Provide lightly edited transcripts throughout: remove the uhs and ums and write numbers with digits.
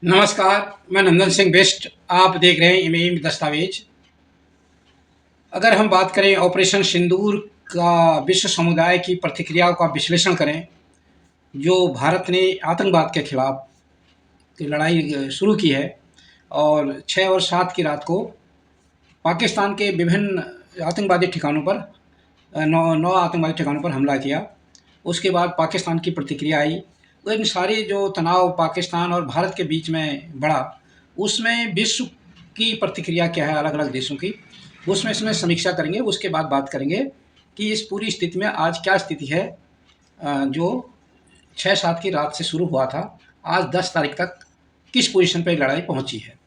नमस्कार, मैं नंदन सिंह बिष्ट। आप देख रहे हैं इमेम दस्तावेज। अगर हम बात करें ऑपरेशन सिंदूर का विश्व समुदाय की प्रतिक्रियाओं का विश्लेषण करें, जो भारत ने आतंकवाद के खिलाफ की लड़ाई शुरू की है और 6 और 7 की रात को पाकिस्तान के विभिन्न आतंकवादी ठिकानों पर 9 आतंकवादी ठिकानों पर हमला किया। उसके बाद पाकिस्तान की प्रतिक्रिया आई। तो इन सारी जो तनाव पाकिस्तान और भारत के बीच में बढ़ा, उसमें विश्व की प्रतिक्रिया क्या है अलग-अलग देशों की, उसमें इसमें समीक्षा करेंगे। उसके बाद बात करेंगे कि इस पूरी स्थिति में आज क्या स्थिति है। जो 6-7 की रात से शुरू हुआ था, आज 10 तारीख तक किस पोजीशन पे लड़ाई पहुँची है।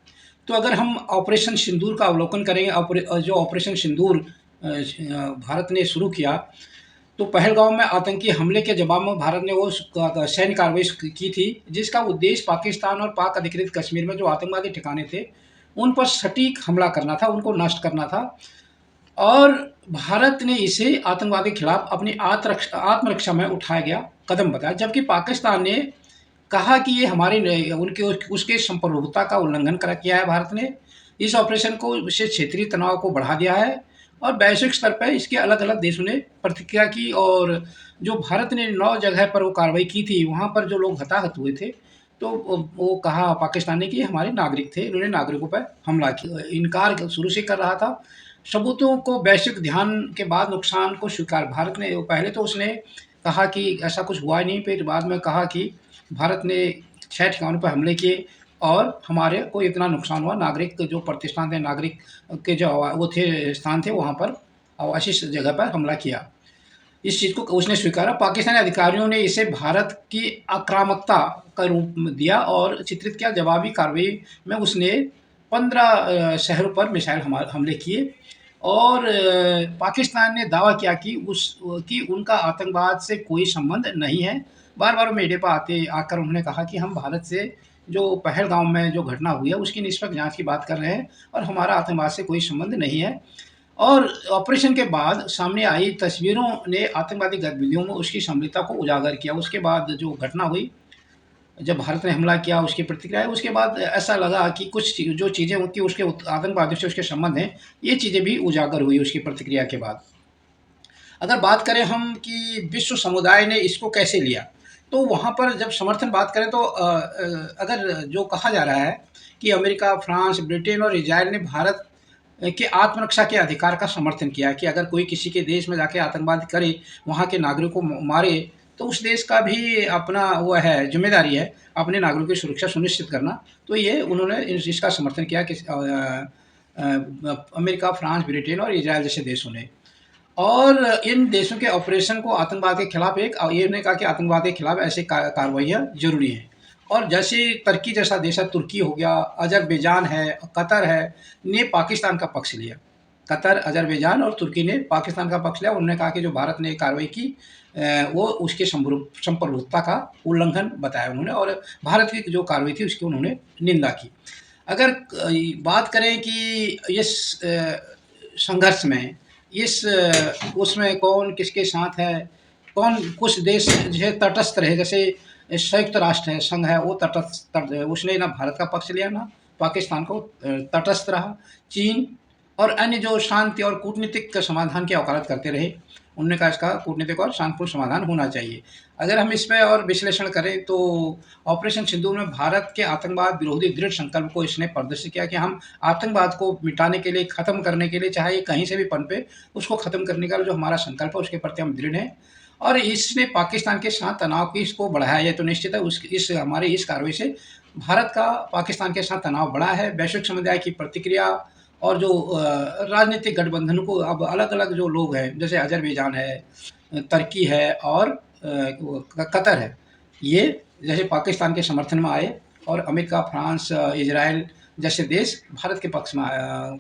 तो अगर हम ऑपरेशन सिंदूर का अवलोकन करेंगे, जो ऑपरेशन सिंदूर भारत ने शुरू किया, तो पहलगाम में आतंकी हमले के जवाब में भारत ने वो सैन्य कार्रवाई की थी, जिसका उद्देश्य पाकिस्तान और पाक अधिकृत कश्मीर में जो आतंकवादी ठिकाने थे, उन पर सटीक हमला करना था, उनको नष्ट करना था। और भारत ने इसे आतंकवाद के खिलाफ अपनी आत्मरक्षा में उठाया गया कदम बताया, जबकि पाकिस्तान ने कहा कि ये हमारे उनके उसके संप्रभुता का उल्लंघन किया है। भारत ने इस ऑपरेशन को से क्षेत्रीय तनाव को बढ़ा दिया है और वैश्विक स्तर पर इसके अलग-अलग देशों ने प्रतिक्रिया की। और जो भारत ने 9 जगह पर वो कार्रवाई की थी, वहाँ पर जो लोग हताहत हुए थे, तो वो कहा पाकिस्तान ने कि ये हमारे नागरिक थे, इन्होंने नागरिकों पर हमला किया। इनकार शुरू से कर रहा था। सबूतों को वैश्विक ध्यान के बाद नुकसान को स्वीकार भारत ने पहले तो उसने कहा कि ऐसा कुछ हुआ ही नहीं, फिर बाद में कहा कि भारत ने 6 ठिकानों पर हमले किए और हमारे को इतना नुकसान हुआ। नागरिक जो प्रतिष्ठान थे, नागरिक के जो वो थे स्थान थे, वहाँ पर आवासीय जगह पर हमला किया। इस चीज़ को उसने स्वीकारा। पाकिस्तानी अधिकारियों ने इसे भारत की आक्रामकता का रूप में दिया और चित्रित किया। जवाबी कार्रवाई में उसने 15 शहरों पर मिसाइल हमले किए और पाकिस्तान ने दावा किया कि उनका आतंकवाद से कोई संबंध नहीं है। बार-बार मीडिया पर आकर उन्होंने कहा कि हम भारत से जो पहलगाम में जो घटना हुई है, उसकी निष्पक्ष जाँच की बात कर रहे हैं और हमारा आतंकवाद से कोई संबंध नहीं है। और ऑपरेशन के बाद सामने आई तस्वीरों ने आतंकवादी गतिविधियों में उसकी सम्मिलितता को उजागर किया। उसके बाद जो घटना हुई, जब भारत ने हमला किया, उसकी प्रतिक्रिया आई, उसके बाद ऐसा लगा कि जो चीज़ें होती उसके आतंकवादियों से उसके संबंध हैं, ये चीज़ें भी उजागर हुई उसकी प्रतिक्रिया के बाद। अगर बात करें हम कि विश्व समुदाय ने इसको कैसे लिया, तो वहाँ पर जब समर्थन बात करें तो अगर जो कहा जा रहा है कि अमेरिका, फ्रांस, ब्रिटेन और इज़राइल ने भारत के आत्मरक्षा के अधिकार का समर्थन किया कि अगर कोई किसी के देश में जाके आतंकवाद करे, वहाँ के नागरिकों को मारे, तो उस देश का भी अपना वो है, ज़िम्मेदारी है अपने नागरिकों की सुरक्षा सुनिश्चित करना। तो ये उन्होंने इसका समर्थन किया कि अमेरिका, फ्रांस, ब्रिटेन और इज़राइल जैसे देशों ने। और इन देशों के ऑपरेशन को आतंकवाद के खिलाफ ये ने कहा कि आतंकवाद के खिलाफ ऐसी कार्रवाइयाँ ज़रूरी हैं। और जैसे तुर्की जैसा देश है, तुर्की हो गया, अज़रबैजान है, कतर है, ने पाकिस्तान का पक्ष लिया। कतर, अज़रबैजान और तुर्की ने पाकिस्तान का पक्ष लिया। उन्होंने कहा कि जो भारत ने कार्रवाई की वो उसके संप्रभुता का उल्लंघन बताया उन्होंने और भारत की जो कार्रवाई थी उसकी उन्होंने निंदा की। अगर बात करें कि इस संघर्ष में उसमें कौन किसके साथ है, कौन कुछ देश जो तटस्थ रहे, जैसे संयुक्त राष्ट्र है, संघ है, वो उसने ना भारत का पक्ष लिया ना पाकिस्तान को, तटस्थ रहा। चीन और अन्य जो शांति और कूटनीतिक समाधान की वकालत करते रहे, उन्होंने कहा इसका कूटनीतिक और शांतिपूर्ण समाधान होना चाहिए। अगर हम इस पे और विश्लेषण करें तो ऑपरेशन सिंदूर में भारत के आतंकवाद विरोधी दृढ़ संकल्प को इसने प्रदर्शित किया कि हम आतंकवाद को मिटाने के लिए, खत्म करने के लिए, चाहे ये कहीं से भी पनपे, उसको खत्म करने का जो हमारा संकल्प है उसके प्रति हम दृढ़ हैं। और इसने पाकिस्तान के साथ तनाव की इसको बढ़ाया, ये तो निश्चित है। हमारी इस कार्रवाई से भारत का पाकिस्तान के साथ तनाव बढ़ा है। वैश्विक समुदाय की प्रतिक्रिया और जो राजनीतिक गठबंधनों को अब अलग-अलग जो लोग हैं, जैसे अज़रबैजान है, तुर्की है और कतर है, ये जैसे पाकिस्तान के समर्थन में आए और अमेरिका, फ्रांस, इज़राइल जैसे देश भारत के पक्ष में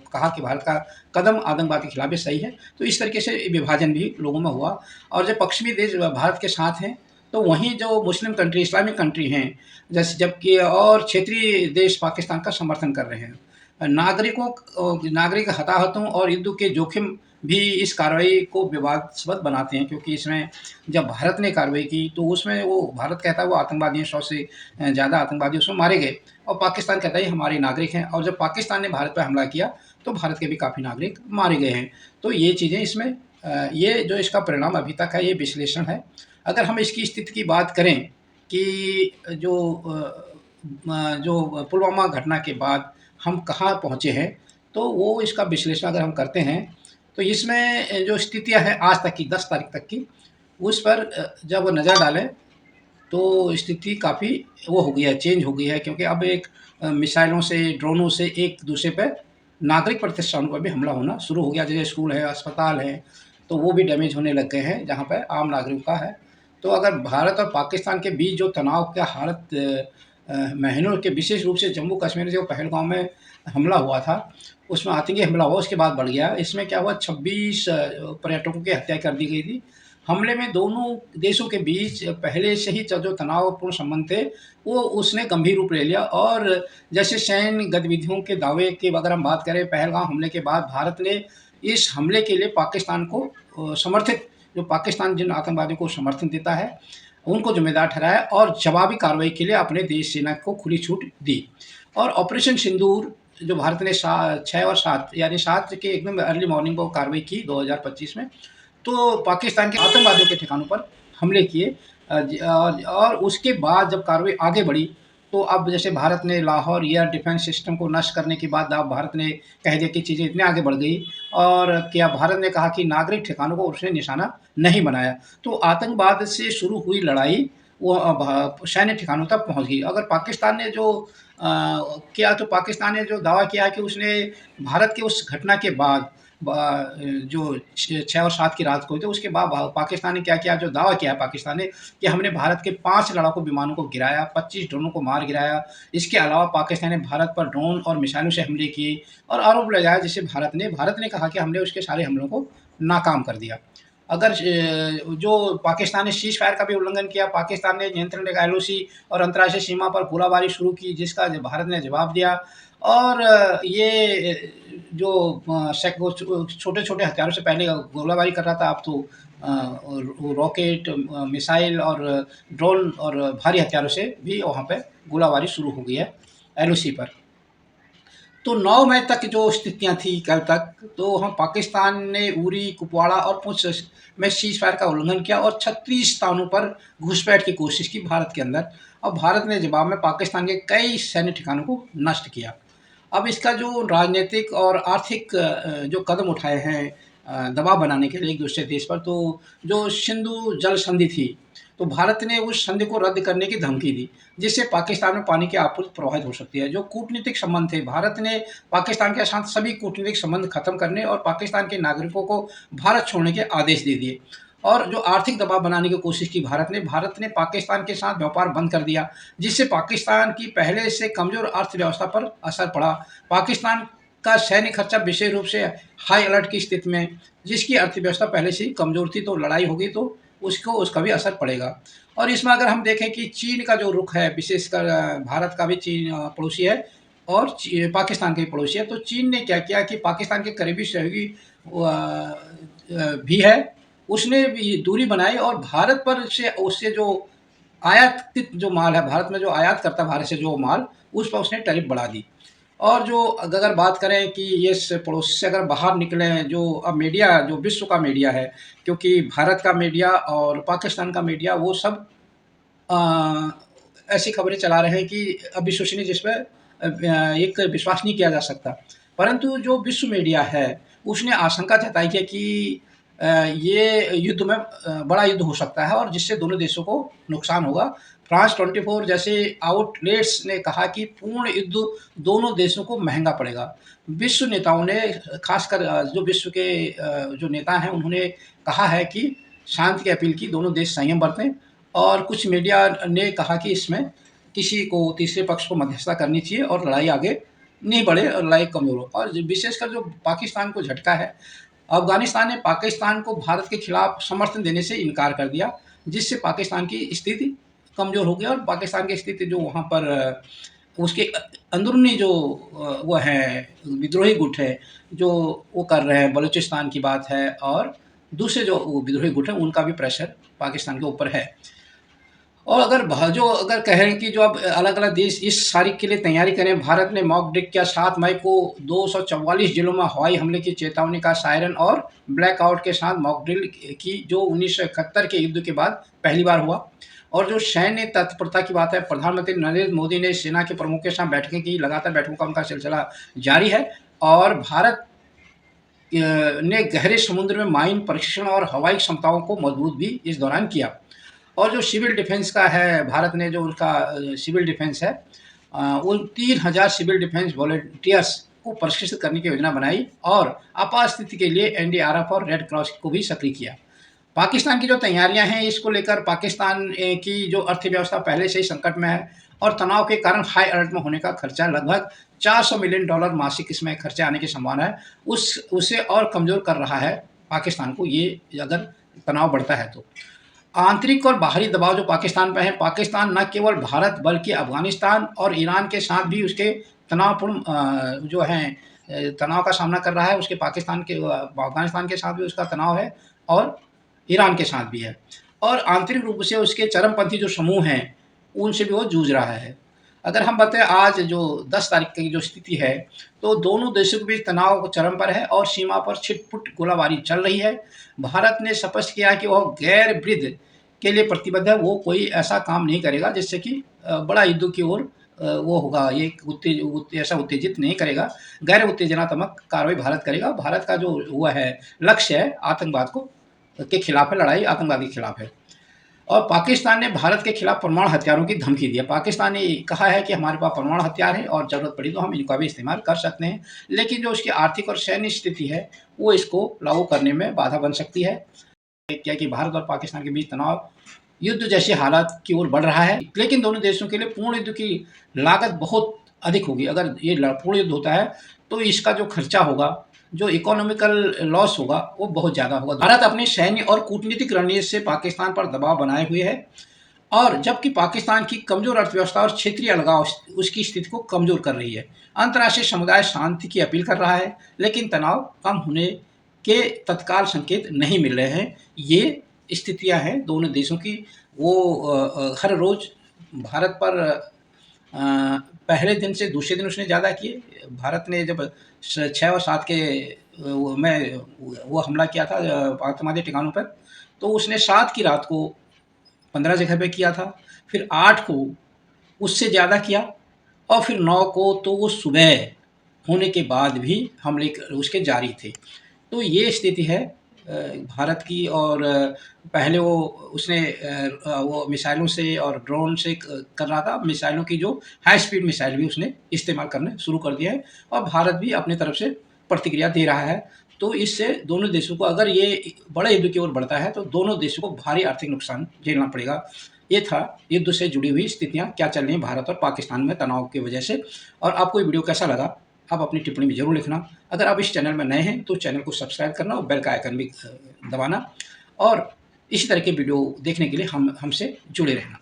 कहा कि भारत का कदम आतंकवाद के खिलाफ सही है। तो इस तरीके से विभाजन भी लोगों में हुआ। और जो पश्चिमी देश भारत के साथ हैं, तो वहीं जो मुस्लिम कंट्री, इस्लामिक कंट्री हैं, जैसे जबकि और क्षेत्रीय देश पाकिस्तान का समर्थन कर रहे हैं। नागरिक हताहतों और युद्ध के जोखिम भी इस कार्रवाई को विवादास्पद बनाते हैं, क्योंकि इसमें जब भारत ने कार्रवाई की तो उसमें वो भारत कहता है वो आतंकवादी हैं, 100 से ज़्यादा आतंकवादी उसमें मारे गए, और पाकिस्तान कहता है ये हमारे नागरिक हैं, और जब पाकिस्तान ने भारत पर हमला किया तो भारत के भी काफ़ी नागरिक मारे गए हैं। तो ये चीज़ें इसमें ये जो इसका परिणाम अभी तक है ये विश्लेषण है। अगर हम इसकी स्थिति की बात करें कि जो पुलवामा घटना के बाद हम कहाँ पहुँचे हैं, तो वो इसका विश्लेषण अगर हम करते हैं, तो इसमें जो स्थितियाँ हैं आज तक की 10 तारीख तक की, उस पर जब नज़र डालें तो स्थिति काफ़ी वो हो गई है, चेंज हो गई है, क्योंकि अब एक मिसाइलों से, ड्रोनों से एक-दूसरे पे नागरिक प्रतिष्ठानों पर भी हमला होना शुरू हो गया। जैसे स्कूल है, अस्पताल हैं, तो वो भी डैमेज होने लग गए हैं, जहाँ पे आम नागरिकों का है। तो अगर भारत और पाकिस्तान के बीच जो तनाव का हालत महीनों के, विशेष रूप से जम्मू कश्मीर में जो पहलगाम में हमला हुआ था, उसमें आतंकी हमला हुआ, उसके बाद बढ़ गया। इसमें क्या हुआ, 26 पर्यटकों की हत्या कर दी गई थी। हमले में दोनों देशों के बीच पहले से ही जो तनावपूर्ण संबंध थे, वो उसने गंभीर रूप ले लिया, और जैसे सैन्य गतिविधियों के दावे की अगर हम बात करें, पहलगाम हमले के बाद भारत ने इस हमले के लिए पाकिस्तान को समर्थित, जो पाकिस्तान जिन आतंकवादियों को समर्थन देता है, उनको ज़िम्मेदार ठहराया और जवाबी कार्रवाई के लिए अपने देश सेना को खुली छूट दी। और ऑपरेशन सिंदूर जो भारत ने 6 और 7 यानी 7 के एकदम अर्ली मॉर्निंग को कार्रवाई की 2025 में, तो पाकिस्तान के आतंकवादियों के ठिकानों पर हमले किए। और उसके बाद जब कार्रवाई आगे बढ़ी, तो अब जैसे भारत ने लाहौर एयर डिफेंस सिस्टम को नष्ट करने के बाद अब भारत ने कह दिया कि चीज़ें इतने आगे बढ़ गई, और क्या भारत ने कहा कि नागरिक ठिकानों को उसने निशाना नहीं बनाया। तो आतंकवाद से शुरू हुई लड़ाई वो अब सैन्य ठिकानों तक पहुंच गई। अगर पाकिस्तान ने जो किया, तो पाकिस्तान ने जो दावा किया कि उसने भारत की उस घटना के बाद जो 6 और 7 की रात को हुई थी, उसके बाद पाकिस्तान ने क्या किया, जो दावा किया है पाकिस्तान ने कि हमने भारत के 5 लड़ाकू विमानों को गिराया, 25 ड्रोनों को मार गिराया। इसके अलावा पाकिस्तान ने भारत पर ड्रोन और मिसाइलों से हमले किए और आरोप लगाया, जिसे भारत ने कहा कि हमने उसके सारे हमलों को नाकाम कर दिया। अगर जो पाकिस्तान ने सीज़ फायर का भी उल्लंघन किया, पाकिस्तान ने नियंत्रण रेखा एलओसी और अंतर्राष्ट्रीय सीमा पर गोलाबारी शुरू की, जिसका भारत ने जवाब दिया। और ये जो छोटे-छोटे हथियारों से पहले गोलाबारी कर रहा था, अब तो रॉकेट, मिसाइल और ड्रोन और भारी हथियारों से भी वहाँ पे गोलाबारी शुरू हो गई है एलओसी पर। तो 9 मई तक जो स्थितियाँ थी कल तक, तो हम पाकिस्तान ने उरी, कुपवाड़ा और पुंछ में सीज़ फायर का उल्लंघन किया और 36 स्थानों पर घुसपैठ की कोशिश की भारत के अंदर, और भारत ने जवाब में पाकिस्तान के कई सैन्य ठिकानों को नष्ट किया। अब इसका जो राजनीतिक और आर्थिक जो कदम उठाए हैं दबाव बनाने के लिए एक दूसरे देश पर, तो जो सिंधु जल संधि थी, तो भारत ने उस संधि को रद्द करने की धमकी दी, जिससे पाकिस्तान में पानी की आपूर्ति प्रभावित हो सकती है। जो कूटनीतिक संबंध थे, भारत ने पाकिस्तान के साथ सभी कूटनीतिक संबंध खत्म करने और पाकिस्तान के नागरिकों को भारत छोड़ने के आदेश दे दिए। और जो आर्थिक दबाव बनाने की कोशिश की भारत ने पाकिस्तान के साथ व्यापार बंद कर दिया, जिससे पाकिस्तान की पहले से कमज़ोर अर्थव्यवस्था पर असर पड़ा। पाकिस्तान का सैन्य खर्चा विशेष रूप से हाई अलर्ट की स्थिति में, जिसकी अर्थव्यवस्था पहले से ही कमज़ोर थी, तो लड़ाई होगी तो उसका भी असर पड़ेगा। और इसमें अगर हम देखें कि चीन का जो रुख है, विशेषकर भारत का भी चीन पड़ोसी है और पाकिस्तान के भी पड़ोसी है। तो चीन ने क्या किया कि पाकिस्तान के करीबी सहयोगी भी है, उसने भी दूरी बनाई और भारत पर से उससे जो आयातित जो माल है, भारत में जो आयात करता है भारत से जो माल, उस पर उसने टैरिफ बढ़ा दी। और जो अगर बात करें कि ये पड़ोस से अगर बाहर निकलें, जो अब मीडिया, जो विश्व का मीडिया है, क्योंकि भारत का मीडिया और पाकिस्तान का मीडिया वो सब अ, ऐसी खबरें चला रहे हैं कि अविश्वसनीय, जिसपे एक विश्वास नहीं किया जा सकता। परंतु जो विश्व मीडिया है, उसने आशंका जताई है कि ये युद्ध में बड़ा युद्ध हो सकता है और जिससे दोनों देशों को नुकसान होगा। फ्रांस 24 जैसे आउटलेट्स ने कहा कि पूर्ण युद्ध दोनों देशों को महँगा पड़ेगा। विश्व नेताओं ने, खासकर जो विश्व के जो नेता हैं, उन्होंने कहा है कि शांति की अपील की, दोनों देश संयम बरतें। और कुछ मीडिया ने कहा कि इसमें किसी को, तीसरे पक्ष को मध्यस्थता करनी चाहिए और लड़ाई आगे नहीं बढ़े और लड़ाई कमज़ोर हो। और विशेषकर जो पाकिस्तान को झटका है, अफ़गानिस्तान ने पाकिस्तान को भारत के खिलाफ समर्थन देने से इनकार कर दिया, जिससे पाकिस्तान की स्थिति कमज़ोर हो गई और पाकिस्तान की स्थिति जो वहाँ पर उसके अंदरूनी जो वो है विद्रोही गुट है जो वो कर रहे हैं, बलूचिस्तान की बात है, और दूसरे जो वो विद्रोही गुट है उनका भी प्रेशर पाकिस्तान के ऊपर है। और अगर कहें कि जो अब अलग-अलग देश इस सारी के लिए तैयारी करें, भारत ने मॉक ड्रिल किया 7 मई को 244 जिलों में हवाई हमले की चेतावनी का सायरन और ब्लैकआउट के साथ मॉक ड्रिल की, जो 1971 के युद्ध के बाद पहली बार हुआ। और जो सैन्य तत्परता की बात है, प्रधानमंत्री नरेंद्र मोदी ने सेना के प्रमुख के साथ बैठकें की, लगातार बैठकों का उनका सिलसिला जारी है। और भारत ने गहरे समुद्र में माइन परीक्षण और हवाई क्षमताओं को मजबूत भी इस दौरान किया। और जो सिविल डिफेंस का है, भारत ने जो उसका सिविल डिफेंस है, वो 3000 सिविल डिफेंस वॉलंटियर्स को प्रशिक्षित करने की योजना बनाई और आपात स्थिति के लिए एनडीआरएफ और रेड क्रॉस को भी सक्रिय किया। पाकिस्तान की जो तैयारियां हैं, इसको लेकर पाकिस्तान की जो अर्थव्यवस्था पहले से ही संकट में है और तनाव के कारण हाई अलर्ट में होने का खर्चा लगभग $400 मिलियन मासिक इसमें खर्चे आने की संभावना है, उसे और कमज़ोर कर रहा है पाकिस्तान को, ये अगर तनाव बढ़ता है तो। आंतरिक और बाहरी दबाव जो पाकिस्तान पर है, पाकिस्तान न केवल भारत बल्कि अफ़गानिस्तान और ईरान के साथ भी उसके तनावपूर्ण जो हैं तनाव का सामना कर रहा है। उसके अफ़गानिस्तान के साथ भी उसका तनाव है और ईरान के साथ भी है। और आंतरिक रूप से उसके चरमपंथी जो समूह हैं, उनसे भी वो जूझ रहा है। अगर हम बताएं आज जो 10 तारीख की जो स्थिति है, तो दोनों देशों के बीच तनाव चरम पर है और सीमा पर छिटपुट गोलाबारी चल रही है। भारत ने स्पष्ट किया है कि वह गैर विद्ध के लिए प्रतिबद्ध है, वो कोई ऐसा काम नहीं करेगा जिससे कि बड़ा युद्ध की ओर वो होगा, ये ऐसा उत्तेजित नहीं करेगा। गैर उत्तेजनात्मक कार्रवाई भारत करेगा। भारत का जो हुआ है लक्ष्य है आतंकवाद के खिलाफ है, लड़ाई आतंकवाद के खिलाफ है। और पाकिस्तान ने भारत के खिलाफ परमाणु हथियारों की धमकी दी है। पाकिस्तान ने कहा है कि हमारे पास परमाणु हथियार है और ज़रूरत पड़ी तो हम इनका भी इस्तेमाल कर सकते हैं, लेकिन जो उसकी आर्थिक और सैन्य स्थिति है, वो इसको लागू करने में बाधा बन सकती है। क्या कि भारत और पाकिस्तान के बीच तनाव युद्ध जैसे हालात की ओर बढ़ रहा है, लेकिन दोनों देशों के लिए पूर्ण युद्ध की लागत बहुत अधिक होगी। अगर ये पूर्ण युद्ध होता है तो इसका जो खर्चा होगा, जो इकोनॉमिकल लॉस होगा, वो बहुत ज़्यादा होगा। भारत अपनी सैन्य और कूटनीतिक रणनीति से पाकिस्तान पर दबाव बनाए हुए है, और जबकि पाकिस्तान की कमज़ोर अर्थव्यवस्था और क्षेत्रीय अलगाव उसकी स्थिति को कमज़ोर कर रही है। अंतर्राष्ट्रीय समुदाय शांति की अपील कर रहा है, लेकिन तनाव कम होने के तत्काल संकेत नहीं मिल रहे हैं। ये स्थितियां हैं दोनों देशों की। वो हर रोज़ भारत पर पहले दिन से दूसरे दिन उसने ज़्यादा किए। भारत ने जब 6 और 7 के वो हमला किया था आतंकवादी ठिकानों पर, तो उसने 7 की रात को 15 जगह पे किया था, फिर 8 को उससे ज़्यादा किया, और फिर 9 को तो वो सुबह होने के बाद भी हमले उसके जारी थे। तो ये स्थिति है भारत की। और पहले उसने वो मिसाइलों से और ड्रोन से कर रहा था। मिसाइलों की जो हाई स्पीड मिसाइल भी उसने इस्तेमाल करने शुरू कर दिया है, और भारत भी अपनी तरफ से प्रतिक्रिया दे रहा है। तो इससे दोनों देशों को, अगर ये बड़े युद्ध की ओर बढ़ता है तो दोनों देशों को भारी आर्थिक नुकसान झेलना पड़ेगा। ये था युद्ध से जुड़ी हुई स्थितियाँ क्या चल रही हैं भारत और पाकिस्तान में तनाव की वजह से। और आपको ये वीडियो कैसा लगा, आप अपनी टिप्पणी में ज़रूर लिखना। अगर आप इस चैनल में नए हैं तो चैनल को सब्सक्राइब करना और बेल का आइकन भी दबाना, और इसी तरह के वीडियो देखने के लिए हमसे जुड़े रहना।